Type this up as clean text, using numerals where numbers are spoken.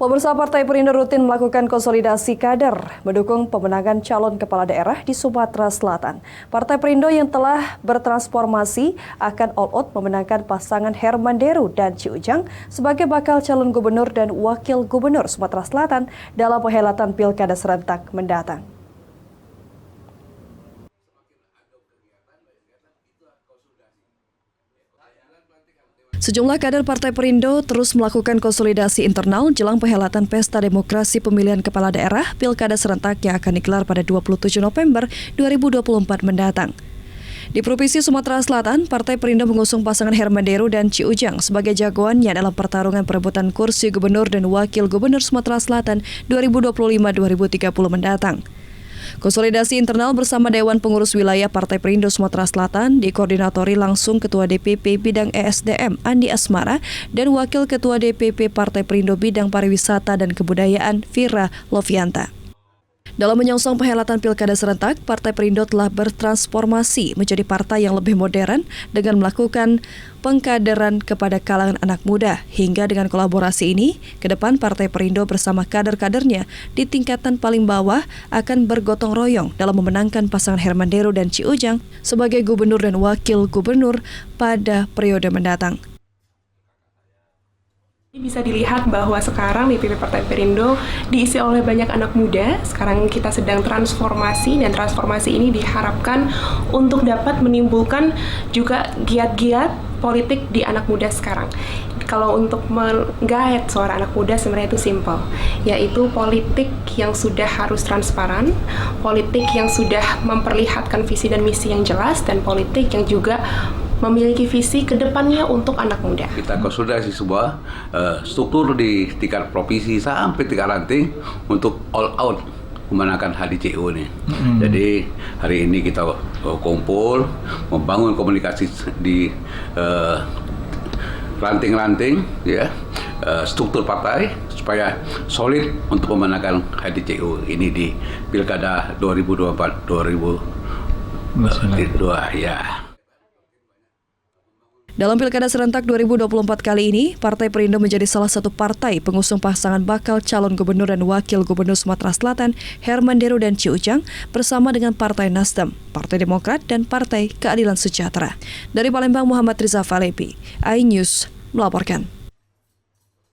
Pemirsa, Partai Perindo rutin melakukan konsolidasi kader mendukung pemenangan calon kepala daerah di Sumatera Selatan. Partai Perindo yang telah bertransformasi akan all out memenangkan pasangan Herman Deru dan Ci Ujang sebagai bakal calon gubernur dan wakil gubernur Sumatera Selatan dalam perhelatan Pilkada serentak mendatang. Sejumlah kader Partai Perindo terus melakukan konsolidasi internal jelang perhelatan Pesta Demokrasi Pemilihan Kepala Daerah Pilkada serentak yang akan digelar pada 27 November 2024 mendatang. Di Provinsi Sumatera Selatan, Partai Perindo mengusung pasangan Herman Deru dan Ci Ujang sebagai jagoannya dalam pertarungan perebutan kursi gubernur dan wakil gubernur Sumatera Selatan 2025-2030 mendatang. Konsolidasi internal bersama Dewan Pengurus Wilayah Partai Perindo Sumatera Selatan dikoordinatori langsung Ketua DPP Bidang ESDM Andi Asmara dan Wakil Ketua DPP Partai Perindo Bidang Pariwisata dan Kebudayaan Vira Lovianta. Dalam menyongsong perhelatan Pilkada serentak, Partai Perindo telah bertransformasi menjadi partai yang lebih modern dengan melakukan pengkaderan kepada kalangan anak muda. Hingga dengan kolaborasi ini, ke depan Partai Perindo bersama kader-kadernya di tingkatan paling bawah akan bergotong royong dalam memenangkan pasangan Herman Deru dan Ci Ujang sebagai gubernur dan wakil gubernur pada periode mendatang. Bisa dilihat bahwa sekarang DPP Partai Perindo diisi oleh banyak anak muda. Sekarang kita sedang transformasi dan transformasi ini diharapkan untuk dapat menimbulkan juga giat-giat politik di anak muda sekarang. Kalau untuk menggait suara anak muda sebenarnya itu simpel, yaitu politik yang sudah harus transparan, politik yang sudah memperlihatkan visi dan misi yang jelas, dan politik yang juga memiliki visi ke depannya untuk anak muda. Kita konsolidasi sebuah struktur di tingkat provinsi sampai tingkat ranting untuk all out memenangkan HDCU ini. Jadi hari ini kita kumpul, membangun komunikasi di ranting-ranting, ya, struktur partai supaya solid untuk memenangkan HDCU ini di Pilkada 2024-2022 ya. Dalam Pilkada serentak 2024 kali ini, Partai Perindo menjadi salah satu partai pengusung pasangan bakal calon gubernur dan wakil gubernur Sumatera Selatan Herman Deru dan Ci Ujang bersama dengan Partai Nasdem, Partai Demokrat, dan Partai Keadilan Sejahtera. Dari Palembang, Muhammad Riza Falepi, iNews melaporkan.